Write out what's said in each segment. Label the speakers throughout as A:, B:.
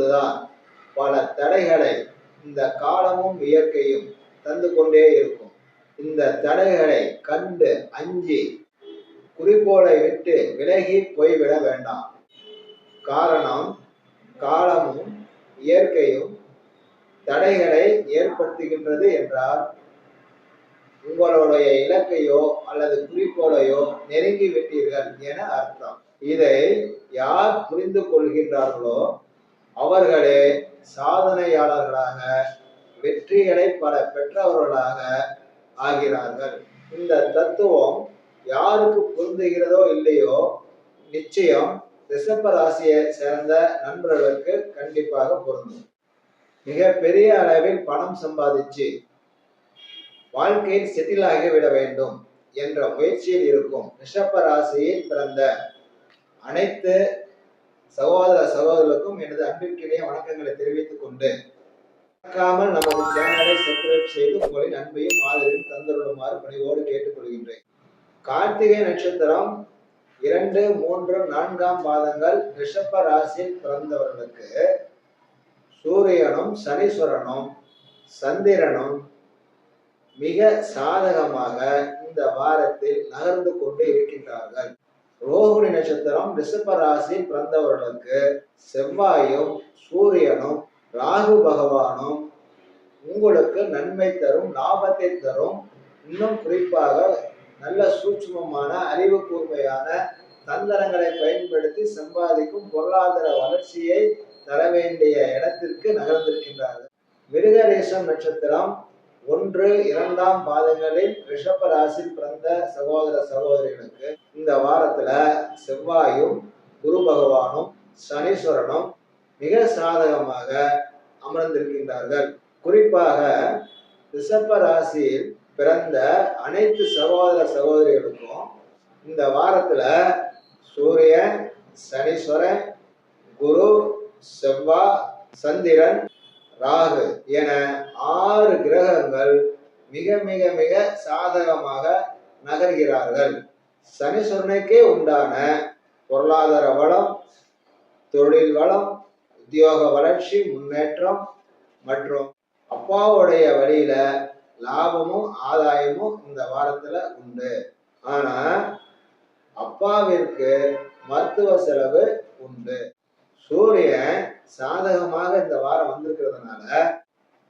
A: பொழுதுதான் பல தடைகளை இந்த காலமும் இயற்கையும் தந்து கொண்டே இருக்கும். இந்த தடைகளை கண்டு அஞ்சி குறிக்கோளை விட்டு விலகி போய்விட வேண்டாம். காரணம், காலமும் இயற்கையும் தடைகளை ஏற்படுத்துகின்றது என்றால் உங்களுடைய இலக்கையோ அல்லது குறிக்கோளையோ நெருங்கி விட்டீர்கள் என அர்த்தம். இதை யார் புரிந்து கொள்கின்றார்களோ அவர்களே சாதனையாளர்களாக, வெற்றிகளை பல பெற்றவர்களாக ஆகிறார்கள். இந்த தத்துவம் யாருக்கு பொருந்துகிறதோ இல்லையோ, நிச்சயம் ரிஷப ராசியை சேர்ந்த நண்பர்களுக்கு கண்டிப்பாக பொருந்தும். மிக பெரிய அளவில் பணம் சம்பாதிச்சு வாழ்க்கையில் செட்டில் ஆகிவிட வேண்டும் என்ற முயற்சியில் இருக்கும் ரிஷப ராசியில் பிறந்த அனைத்து சகோதர சகோதரர்களுக்கும் எனது அன்பிற்கிடையே வணக்கங்களை தெரிவித்துக் கொண்டு, மறக்காமல் நமது சேனலை சப்ஸ்கிரைப் செய்து உங்களின் அன்பையும் ஆதரவையும் தந்தருளுமாறு பணிவோடு கேட்டுக்கொள்கின்றேன். கார்த்திகை நட்சத்திரம் 2, 3, 4ஆம் பாதங்கள் ரிஷப ராசியில் பிறந்தவர்களுக்கு சூரியனும் சனீஸ்வரனும் சந்திரனும் மிக சாதகமாக இந்த வாரத்தில் நகர்ந்து கொண்டு இருக்கின்றார்கள். ரோகிணி நட்சத்திரம் ரிஷப ராசியில் பிறந்தவர்களுக்கு செவ்வாயும் சூரியனும் ராகு பகவானும் உங்களுக்கு நன்மை தரும், லாபத்தை தரும், இன்னும் குறிப்பாக நல்ல சூட்சுமமான அறிவு கூர்மையான தந்திரங்களை பயன்படுத்தி சம்பாதிக்கும் பொருளாதார வளர்ச்சியை தர வேண்டிய இடத்திற்கு நகர்ந்திருக்கின்றார்கள். மிருகரேசம் நட்சத்திரம் 1, 2ஆம் பாதங்களில் ரிஷப ராசியில் பிறந்த சகோதர சகோதரிகளுக்கு இந்த வாரத்துல செவ்வாயும் குரு பகவானும் சனீஸ்வரனும் மிக சாதகமாக அமர்ந்திருக்கின்றார்கள். குறிப்பாக ரிஷப ராசியில் பிறந்த அனைத்து சகோதர சகோதரிகளுக்கும் இந்த வாரத்துல சூரியன், சனீஸ்வரன், குரு, செவ்வாய், சந்திரன், ராகு என 6 கிரகங்கள் மிக மிக மிக சாதகமாக நகர்கிறார்கள். சனீஸ்வரனுக்கே உண்டான பொருளாதார வளம், தொழில் வளம், உத்தியோக வளர்ச்சி, முன்னேற்றம் மற்றும் அப்பாவுடைய வழியில லாபமும் ஆதாயமும் இந்த வாரத்துல உண்டு. ஆனா அப்பாவிற்கு மருத்துவ செலவு உண்டு. சூரியன் சாதகமாக இந்த வாரம் வந்திருக்கிறதுனால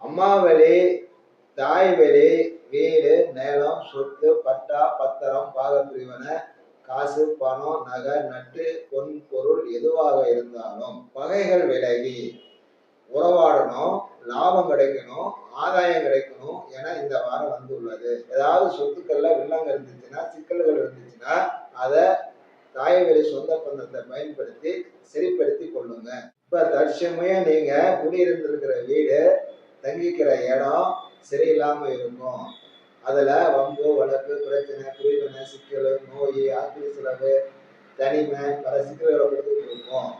A: அம்மா வழி, தாய் வழி, வீடு, நிலம், சொத்து, பட்டா, பத்திரம், பாகப்பிரிவினை, காசு, பணம், நகை, நட்டு, பொன் பொருள் எதுவாக இருந்தாலும் பகைகள் விலகி உறவாடணும், லாபம் கிடைக்கணும், ஆதாயம் கிடைக்கணும் என இந்த வாரம் வந்துள்ளது. ஏதாவது சொத்துக்கள்ல வில்லங்க இருந்துச்சுன்னா, சிக்கல்கள் இருந்துச்சுன்னா அதை தாய் வழி சொந்த பந்தத்தை பயன்படுத்தி சரிப்படுத்தி கொள்ளுங்க. இப்ப தற்சமயம் நீங்க குடியிருந்திருக்கிற வீடு, தங்கிக்கிற இடம் சரியில்லாம இருக்கும். அதுல வம்பு, வழக்கு, பிரச்சனை, பிரிவினை, சிக்கல், நோய், ஆஸ்பத்திரி செலவு, தனிமை, பல சிக்கல்களை கொடுத்துட்டு இருக்கும்.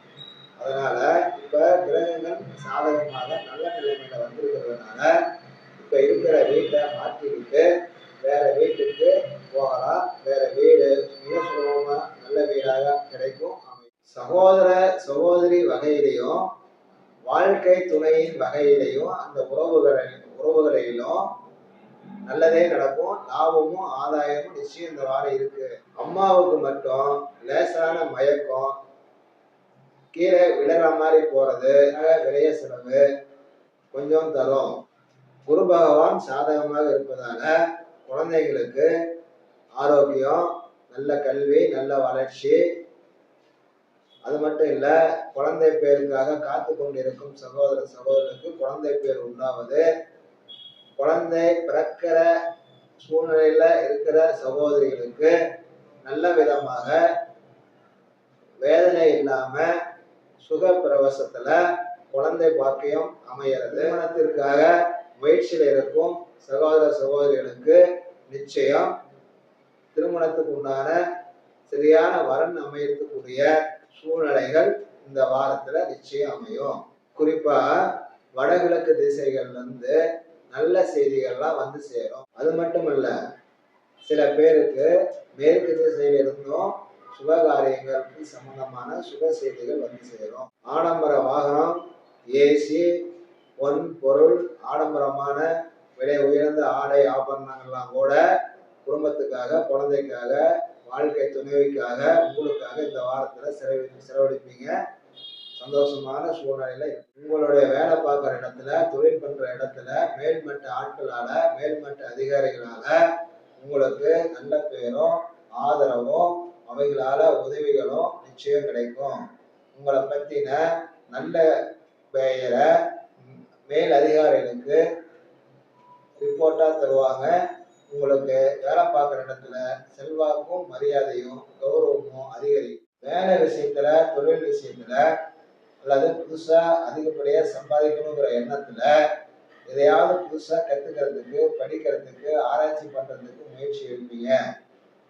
A: அதனால இப்ப கிரகங்கள் சாதகமாக நல்ல நிலைமையில வந்திருக்கிறதுனால இப்ப இருக்கிற வீட்டை மாற்றிக்கிட்டு வேற வீட்டுக்கு போகலாம். வேற வீடு மிக சுலபமா நல்ல வீடாக கிடைக்கும். சகோதர சகோதரி வகையிலையும், வாழ்க்கை துணையின் வகையிலையும், அந்த உறவுகளிலும் நல்லதே நடக்கும். லாபமும் ஆதாயமும் நிச்சயம் இந்த வாரம் இருக்கு. அம்மாவுக்கு மட்டும் லேசான மயக்கம், கீழே விழுற மாதிரி போறது, விளைய செலவு கொஞ்சம் தரும். குரு பகவான் சாதகமாக இருப்பதால குழந்தைகளுக்கு ஆரோக்கியம், நல்ல கல்வி, நல்ல வளர்ச்சி. அது மட்டும் இல்ல, குழந்தை பேருக்காக காத்து கொண்டிருக்கும் சகோதர சகோதரருக்கு குழந்தை பேர் உண்டாவது, குழந்தை பிறக்கிற சூழ்நிலையில இருக்கிற சகோதரிகளுக்கு நல்ல விதமாக வேதனை இல்லாம சுக பிரவசத்துல குழந்தை பாக்கியம் அமைகிறது. திருமணத்திற்காக முயற்சியில் இருக்கும் சகோதர சகோதரிகளுக்கு நிச்சயம் திருமணத்துக்கு உண்டான சரியான வரன் அமையக்கூடிய சூழ்நிலைகள் இந்த வாரத்துல நிச்சயம் அமையும். குறிப்பா வடகிழக்கு திசைகள்ல இருந்து நல்ல செய்திகள்லாம் வந்து சேரும். அது மட்டும் இல்ல, சில பேருக்கு மேற்கு திசையில இருந்தும் சுபகாரியங்களுக்கு சம்பந்தமான சுப செய்திகள் வந்து சேரும். ஆடம்பர வாகனம், ஏசி, பொன் பொருள், ஆடம்பரமான விலை உயர்ந்த ஆடை ஆபரணங்கள்லாம் கூட குடும்பத்துக்காக, குழந்தைக்காக, வாழ்க்கை துணைவிக்காக, உங்களுக்காக இந்த வாரத்துல செலவழிப்பீங்க. சந்தோஷமான சூழ்நிலையில உங்களுடைய வேலை பார்க்குற இடத்துல, தொழில் பண்ற இடத்துல மேல்மட்ட ஆட்களால, மேல்மட்ட அதிகாரிகளால உங்களுக்கு நல்ல பேரும் ஆதரவும் அவைகளால உதவிகளும் நிச்சயம் கிடைக்கும். உங்களை பத்தின நல்ல பெயரை மேல் அதிகாரிகளுக்கு ரிப்போர்ட்டா தருவாங்க. உங்களுக்கு வேலை பார்க்குற இடத்துல செல்வாக்கும் மரியாதையும் கௌரவமும் அதிகரிக்கும். வேலை விஷயத்துல, தொழில் விஷயத்துல அல்லது புதுசா அதிகப்படியா சம்பாதிக்கணுங்கிற எண்ணத்துல எதையாவது புதுசா கத்துக்கிறதுக்கு, படிக்கிறதுக்கு, ஆராய்ச்சி பண்றதுக்கு முயற்சி எடுப்பீங்க.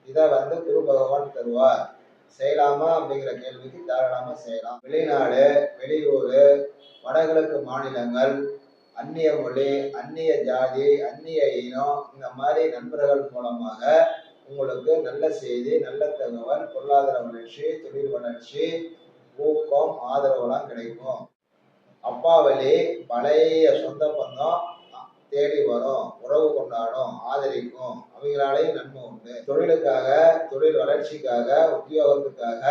A: இதை குரு பகவான் தருவார். செய்யலாமா அப்படிங்கிற கேள்விக்கு தாராளமா செய்யலாம். வெளிநாடு, வெளியூர், வடகிழக்கு மாநிலங்கள், அந்நிய மொழி, அந்நிய ஜாதி, அந்நிய இனம், இந்த மாதிரி நண்பர்கள் மூலமாக உங்களுக்கு நல்ல செய்தி, நல்ல தகவல், பொருளாதார வளர்ச்சி, தொழில் வளர்ச்சி, ஊக்கம், ஆதரவுலாம் கிடைக்கும். அப்பா வழி பழைய சொந்த பந்தம் தேடி வரும், உறவு கொண்டாடும், ஆதரிக்கும், அவங்களாலேயும் நன்மை உண்டு. தொழிலுக்காக, தொழில் வளர்ச்சிக்காக, உத்தியோகத்துக்காக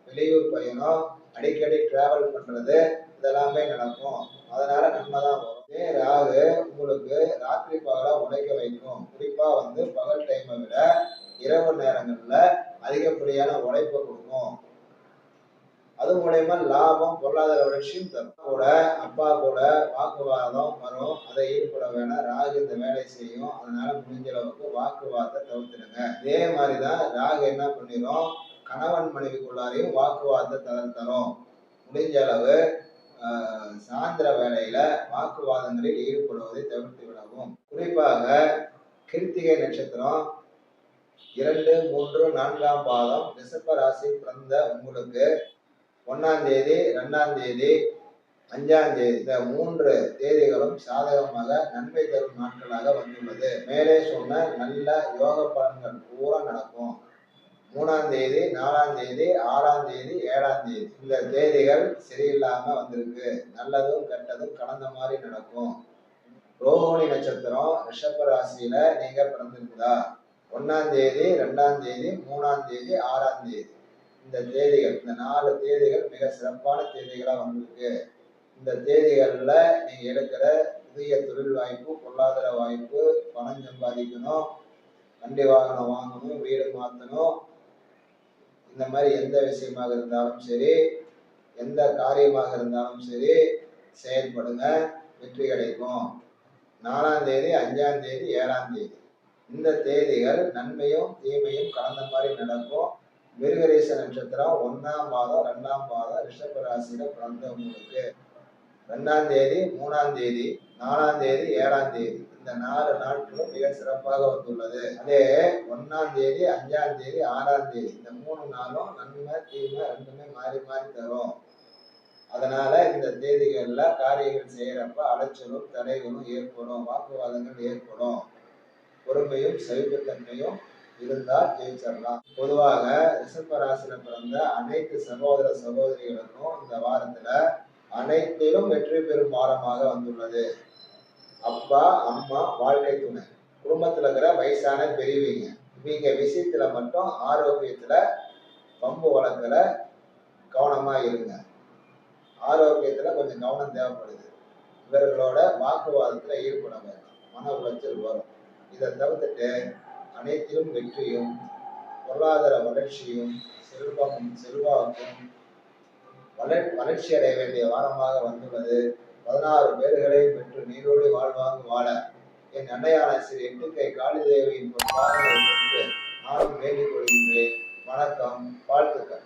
A: வெளியூர் பயணம், அடிக்கடி டிராவல் பண்றது இதெல்லாமே நடக்கும். அதனால நன்மை தான் வரும். ராகு உங்களுக்கு ராத்திரி பகலா உழைக்க வைக்கும். குறிப்பா பகல் டைமை விட இரவு நேரங்கள்ல அதிகப்படியான உழைப்பை கொடுக்கும். அது மூலயமா லாபம், பொருளாதார வளர்ச்சியும் தரும். கூட அப்பா கூட வாக்குவாதம் வரும், அதை ஈடுபட வேணாம். ராகு இந்த வேலை செய்யும். அதனால முடிஞ்ச அளவுக்கு வாக்குவாதத்தை தவிர்த்துடுங்க. இதே மாதிரிதான் ராகு என்ன பண்ணிடும், கணவன் மனைவிக்குள்ளாரையும் வாக்குவாதத்தை தரும். முடிஞ்ச அளவு சாயந்திர வேளையில வாக்குவாதங்களில் ஈடுபடுவதை தவிர்த்து விடவும். குறிப்பாக கிருத்திகை நட்சத்திரம் 2, 3, 4ஆம் பாதம் ரிஷப ராசி பிறந்த உங்களுக்கு 1ஆம் தேதி, 2ஆம் தேதி, 5ஆம் தேதி இந்த 3 தேதிகளும் சாதகமாக நன்மை தரும் நாட்களாக வந்துள்ளது. மேலே சொன்ன நல்ல யோக பலன்கள் பூரா நடக்கும். 3ஆம் தேதி, 4ஆம் தேதி, 6ஆம் தேதி, 7ஆம் தேதி இந்த தேதிகள் சரியில்லாம வந்திருக்கு. நல்லதும் கெட்டதும் கலந்த மாதிரி நடக்கும். ரோஹிணி நட்சத்திரம் ரிஷப ராசியில நீங்க பிறந்திருந்தா 1ஆம் தேதி, 2ஆம் தேதி, 3ஆம் தேதி, 6ஆம் தேதி இந்த தேதிகள், இந்த 4 தேதிகள் மிக சிறப்பான தேதிகளா வந்திருக்கு. இந்த தேதிகள்ல நீங்க எடுக்கிற புதிய தொழில் வாய்ப்பு, பொருளாதார வாய்ப்பு, பணம் சம்பாதிக்கணும், வண்டி வாகனம் வாங்கணும், வீடு மாற்றணும், இந்த மாதிரி எந்த விஷயமாக இருந்தாலும் சரி, எந்த காரியமாக இருந்தாலும் சரி செயல்படுங்க, வெற்றி கிடைக்கும். 4ஆம் தேதி, 5ஆம் தேதி, 7ஆம் தேதி இந்த தேதிகள் நன்மையும் தீமையும் கலந்த மாதிரி நடக்கும். மிருகரீச நட்சத்திரம் 1ஆம் பாதம், 2ஆம் பாதம் ரிஷப ராசியில பிறந்தவங்களுக்கு 2ஆம் தேதி, 3ஆம் தேதி, 4ஆம் தேதி, 7ஆம் தேதி இந்த 4 நாட்களும் மிக சிறப்பாக வந்துள்ளது. அதே 1ஆம் தேதி, 5ஆம் தேதி, 6ஆம் தேதி இந்த 3 நாளும் நன்மை தீமை ரெண்டுமே மாறி மாறி தரும். அதனால இந்த தேதிகள்ல காரியங்கள் செய்யறப்ப அலைச்சலும் தடைகளும் ஏற்படும், வாக்குவாதங்கள் ஏற்படும். பொறுமையும் சகிப்புத்தன்மையும் இருந்தால் ஜெயிச்சிடலாம். பொதுவாக ரிஷப ராசியில பிறந்த அனைத்து சகோதர சகோதரிகளுக்கும் இந்த வாரத்துல அனைத்திலும் வெற்றி பெறும் வாரமாக வந்துள்ளது. அப்பா, அம்மா, வாழ்க்கை துணை, குடும்பத்துல இருக்கிற வயசான பெரியவங்க இவங்க விஷயத்துல மட்டும் ஆரோக்கியத்துல பம்பு வழக்குல கவனமா இருங்க. ஆரோக்கியத்துல கொஞ்சம் கவனம் தேவைப்படுது. இவர்களோட வாக்குவாதத்துல ஈடுபட வேண்டாம், மன உளைச்சல் வரும். இதை தவிர்த்துட்டு அனைத்திலும் வெற்றியும், பொருளாதார வளர்ச்சியும், செல்வமும் செல்வாக்கும் வளர்ச்சி அடைய வேண்டிய வாரமாக வந்துள்ளது. 16 பேர்களை பெற்று நீரோடு வாழ்வாங்க வாழ என் அன்னையான ஸ்ரீ எட்டுக்கை காளிதேவியின் பாதங்களை பெற்று நானும் வேண்டிக் கொள்கின்றேன். வணக்கம், வாழ்த்துக்கள்.